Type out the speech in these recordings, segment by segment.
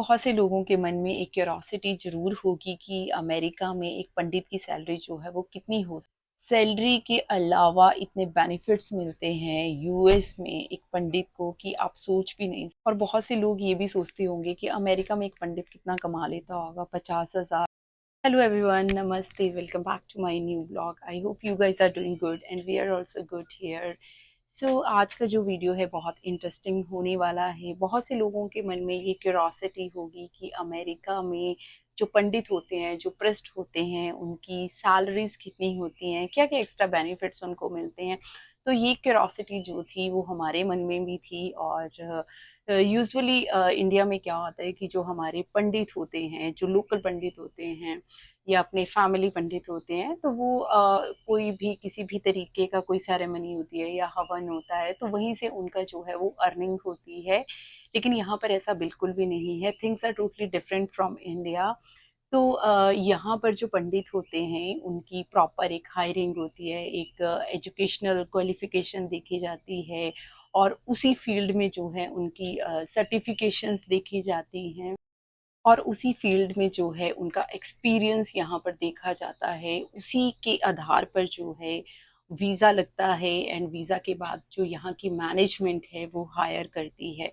बहुत से लोगों के मन में एक क्यूरोसिटी ज़रूर होगी कि अमेरिका में एक पंडित की सैलरी जो है वो कितनी हो। सैलरी के अलावा इतने बेनिफिट्स मिलते हैं यूएस में एक पंडित को कि आप सोच भी नहीं। और बहुत से लोग ये भी सोचते होंगे कि अमेरिका में एक पंडित कितना कमा लेता होगा, 50,000। हेलो एवरीवन, नमस्ते, welcome back to my new blog. I hope you guys are doing good and we are also good here. So आज का जो वीडियो है बहुत इंटरेस्टिंग होने वाला है। बहुत से लोगों के मन में ये क्यूरोसिटी होगी कि अमेरिका में जो पंडित होते हैं, जो प्रेस्ट होते हैं, उनकी सैलरीज कितनी होती हैं, क्या क्या एक्स्ट्रा बेनिफिट्स उनको मिलते हैं। तो ये क्यूरोसिटी जो थी वो हमारे मन में भी थी। और यूजुअली इंडिया में क्या होता है कि जो हमारे पंडित होते हैं, जो लोकल पंडित होते हैं या अपने फैमिली पंडित होते हैं, तो वो कोई भी किसी भी तरीके का कोई सेरेमनी होती है या हवन होता है तो वहीं से उनका जो है वो अर्निंग होती है। लेकिन यहाँ पर ऐसा बिल्कुल भी नहीं है। Things are totally different from India. तो यहाँ पर जो पंडित होते हैं उनकी प्रॉपर एक हायरिंग होती है, एक एजुकेशनल क्वालिफिकेशन देखी जाती है और उसी फील्ड में जो है उनकी सर्टिफिकेशंस देखी जाती हैं और उसी फील्ड में जो है उनका एक्सपीरियंस यहाँ पर देखा जाता है। उसी के आधार पर जो है वीज़ा लगता है एंड वीज़ा के बाद जो यहाँ की मैनेजमेंट है वो हायर करती है।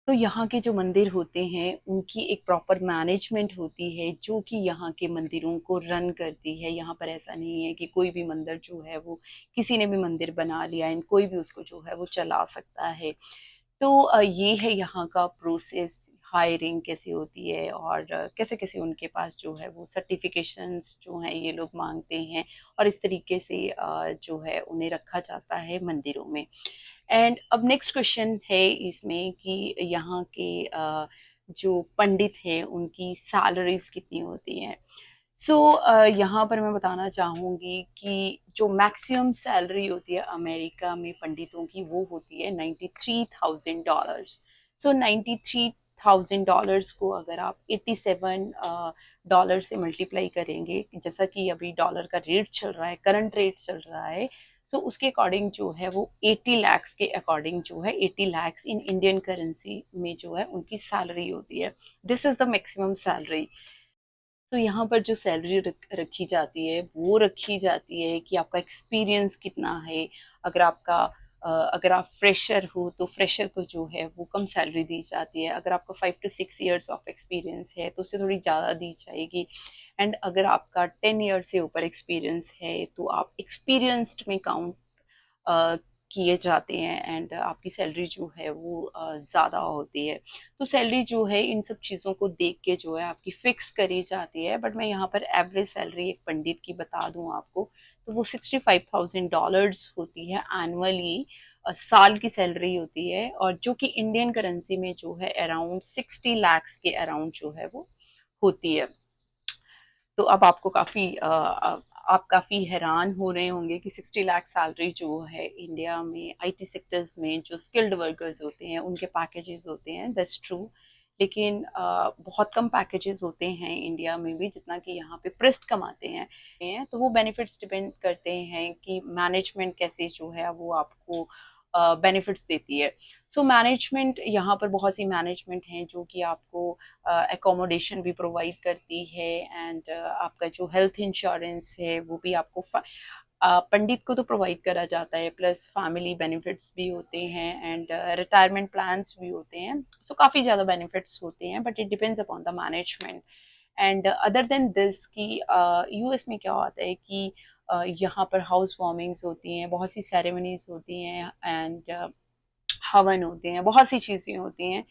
तो यहाँ के जो मंदिर होते हैं उनकी एक प्रॉपर मैनेजमेंट होती है जो कि यहाँ के मंदिरों को रन करती है। यहाँ पर ऐसा नहीं है कि कोई भी मंदिर जो है वो किसी ने भी मंदिर बना लिया एंड कोई भी उसको जो है वो चला सकता है। तो ये है यहाँ का प्रोसेस, हायरिंग कैसे होती है और कैसे कैसे उनके पास जो है वो सर्टिफिकेशंस जो हैं ये लोग मांगते हैं और इस तरीके से जो है उन्हें रखा जाता है मंदिरों में। एंड अब नेक्स्ट क्वेश्चन है इसमें कि यहाँ के जो पंडित हैं उनकी सैलरीज कितनी होती हैं। सो यहाँ पर मैं बताना चाहूँगी कि जो मैक्सिमम सैलरी होती है अमेरिका में पंडितों की वो होती है $93,000। सो $93,000 को अगर आप 87 डॉलर से मल्टीप्लाई करेंगे, जैसा कि अभी डॉलर का रेट चल रहा है, करंट रेट चल रहा है, सो उसके अकॉर्डिंग जो है वो 80 लैक्स के अकॉर्डिंग जो है 80 लैक्स इन इंडियन करेंसी में जो है उनकी सैलरी होती है। This is the maximum salary. तो यहाँ पर जो सैलरी रखी जाती है वो रखी जाती है कि आपका एक्सपीरियंस कितना है। अगर आपका अगर आप फ्रेशर हो तो फ्रेशर को जो है वो कम सैलरी दी जाती है। अगर आपका 5 to 6 ईयर्स ऑफ एक्सपीरियंस है तो उससे थोड़ी ज़्यादा दी जाएगी। एंड अगर आपका 10 ईयर से ऊपर एक्सपीरियंस है तो आप एक्सपीरियंस्ड में काउंट किए जाते हैं एंड आपकी सैलरी जो है वो ज़्यादा होती है। तो सैलरी जो है इन सब चीज़ों को देख के जो है आपकी फिक्स करी जाती है। बट मैं यहाँ पर एवरेज सैलरी एक पंडित की बता दूँ आपको, तो वो $65,000 होती है एनुअली। साल की सैलरी होती है और जो कि इंडियन करेंसी में जो है अराउंड 60 लैक्स के अराउंड जो है वो होती है। तो अब आपको आप काफ़ी हैरान हो रहे होंगे कि 60 लाख सैलरी जो है इंडिया में आईटी सेक्टर्स में जो स्किल्ड वर्कर्स होते हैं उनके पैकेजेस होते हैं। That's true. लेकिन बहुत कम पैकेजेस होते हैं इंडिया में भी जितना कि यहाँ पे प्रेस्ट कमाते हैं। तो वो बेनिफिट्स डिपेंड करते हैं कि मैनेजमेंट कैसे जो है वो आपको बेनिफिट्स देती है। सो मैनेजमेंट यहाँ पर बहुत सी मैनेजमेंट हैं जो कि आपको एकोमोडेशन भी प्रोवाइड करती है एंड आपका जो हेल्थ इंश्योरेंस है वो भी आपको पंडित को तो प्रोवाइड करा जाता है, प्लस फैमिली बेनिफिट्स भी होते हैं एंड रिटायरमेंट प्लान्स भी होते हैं। सो काफ़ी ज़्यादा बेनिफिट्स होते हैं but it depends upon the management. And other than this कि यूएस में क्या होता है कि यहाँ पर हाउस वार्मिंग्स होती हैं, बहुत सी सेरेमनीज होती हैं एंड हवन होते हैं, बहुत सी चीज़ें होती हैं।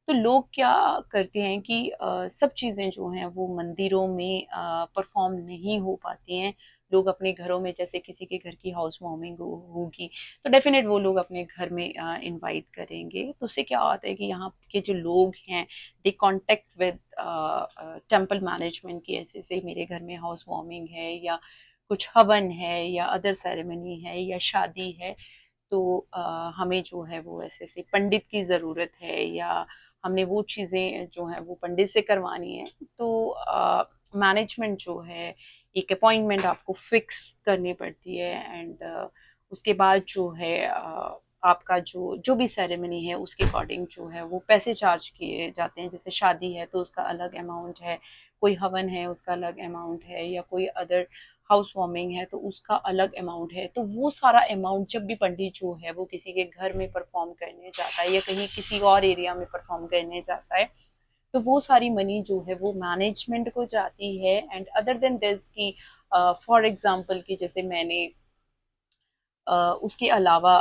तो लोग क्या करते हैं कि सब चीज़ें जो हैं वो मंदिरों में परफॉर्म नहीं हो पाती हैं। लोग अपने घरों में, जैसे किसी के घर की हाउस वार्मिंग होगी तो डेफिनेट वो लोग अपने घर में इनवाइट करेंगे। तो उससे क्या होता है कि यहाँ के जो लोग हैं दे कांटेक्ट विद टेम्पल मैनेजमेंट की, ऐसे ऐसे मेरे घर में हाउस वार्मिंग है या कुछ हवन है या अदर सेरेमनी है या शादी है, तो हमें जो है वो ऐसे ऐसे पंडित की ज़रूरत है या हमने वो चीज़ें जो है वो पंडित से करवानी है। तो मैनेजमेंट जो है एक अपॉइंटमेंट आपको फिक्स करनी पड़ती है एंड उसके बाद जो है आपका जो जो भी सेरेमनी है उसके अकॉर्डिंग जो है वो पैसे चार्ज किए जाते हैं। जैसे शादी है तो उसका अलग अमाउंट है, कोई हवन है उसका अलग अमाउंट है, या कोई अदर हाउस वार्मिंग है तो उसका अलग अमाउंट है। तो वो सारा अमाउंट जब भी पंडित जो है वो किसी के घर में परफॉर्म करने जाता है या कहीं किसी और एरिया में परफॉर्म करने जाता है, तो वो सारी मनी जो है वो मैनेजमेंट को जाती है। एंड अदर देन दिस की फॉर एग्जांपल कि जैसे मैंने उसके अलावा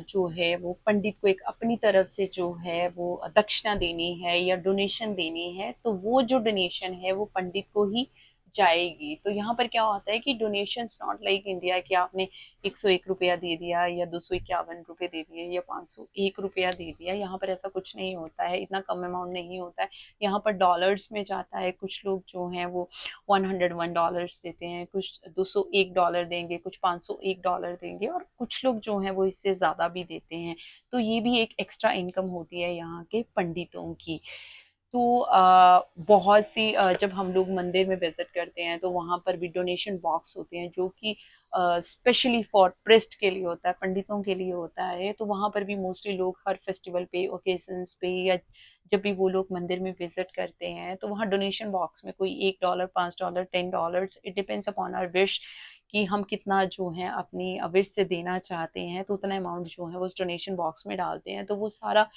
जो है वो पंडित को एक अपनी तरफ से जो है वो दक्षिणा देनी है या डोनेशन देनी है, तो वो जो डोनेशन है वो पंडित को ही जाएगी। तो यहाँ पर क्या होता है कि डोनेशन नॉट लाइक इंडिया कि आपने 101 रुपया दे दिया या 251 रुपये दे दिए या 501 रुपया दे दिया। यहाँ पर ऐसा कुछ नहीं होता है, इतना कम अमाउंट नहीं होता है। यहाँ पर डॉलर्स में जाता है। कुछ लोग जो हैं वो $101 देते हैं, कुछ $201 देंगे, कुछ $501 देंगे, और कुछ लोग जो हैं वो इससे ज़्यादा भी देते हैं। तो ये भी एक एक्स्ट्रा इनकम होती है यहाँ के पंडितों की। तो बहुत सी जब हम लोग मंदिर में विजिट करते हैं तो वहाँ पर भी डोनेशन बॉक्स होते हैं जो कि स्पेशली फॉर प्रेस्ट के लिए होता है, पंडितों के लिए होता है। तो वहाँ पर भी मोस्टली लोग हर फेस्टिवल पे, ओकेजन्स पे, या जब भी वो लोग मंदिर में विजिट करते हैं तो वहाँ डोनेशन बॉक्स में कोई $1, $5, $10, it depends upon our wish कि हम कितना जो है अपनी विश से देना चाहते हैं, तो उतना अमाउंट जो है वो उस डोनेशन बॉक्स में डालते हैं। तो वो सारा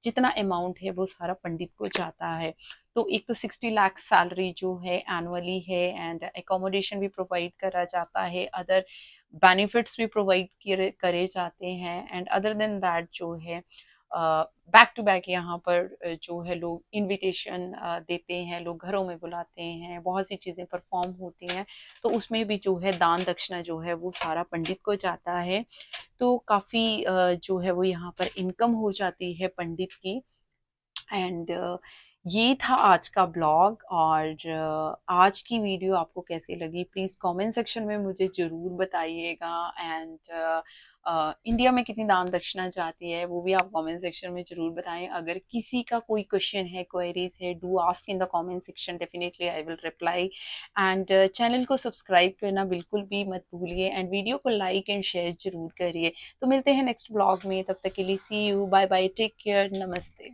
जितना अमाउंट है वो सारा पंडित को जाता है। तो एक तो 60 लाख सैलरी जो है एनुअली है, एंड एकोमोडेशन भी प्रोवाइड करा जाता है, अदर बेनिफिट्स भी प्रोवाइड करे जाते हैं। एंड अदर देन दैट जो है बैक टू बैक यहाँ पर जो है लोग इनविटेशन देते हैं, लोग घरों में बुलाते हैं, बहुत सी चीज़ें परफॉर्म होती हैं। तो उसमें भी जो है दान दक्षिणा जो है वो सारा पंडित को जाता है। तो काफ़ी जो है वो यहाँ पर इनकम हो जाती है पंडित की। एंड ये था आज का ब्लॉग। और आज की वीडियो आपको कैसी लगी प्लीज़ कमेंट सेक्शन में मुझे ज़रूर बताइएगा। एंड इंडिया में कितनी दान दक्षिणा जाती है वो भी आप कमेंट सेक्शन में ज़रूर बताएं। अगर किसी का कोई क्वेश्चन है, क्वेरीज है, do ask in the comment section, definitely I will reply. And channel को सब्सक्राइब करना बिल्कुल भी मत भूलिए, एंड वीडियो को लाइक एंड शेयर ज़रूर करिए। तो मिलते हैं नेक्स्ट ब्लॉग में, तब तक के लिए see you, bye bye, take care, नमस्ते।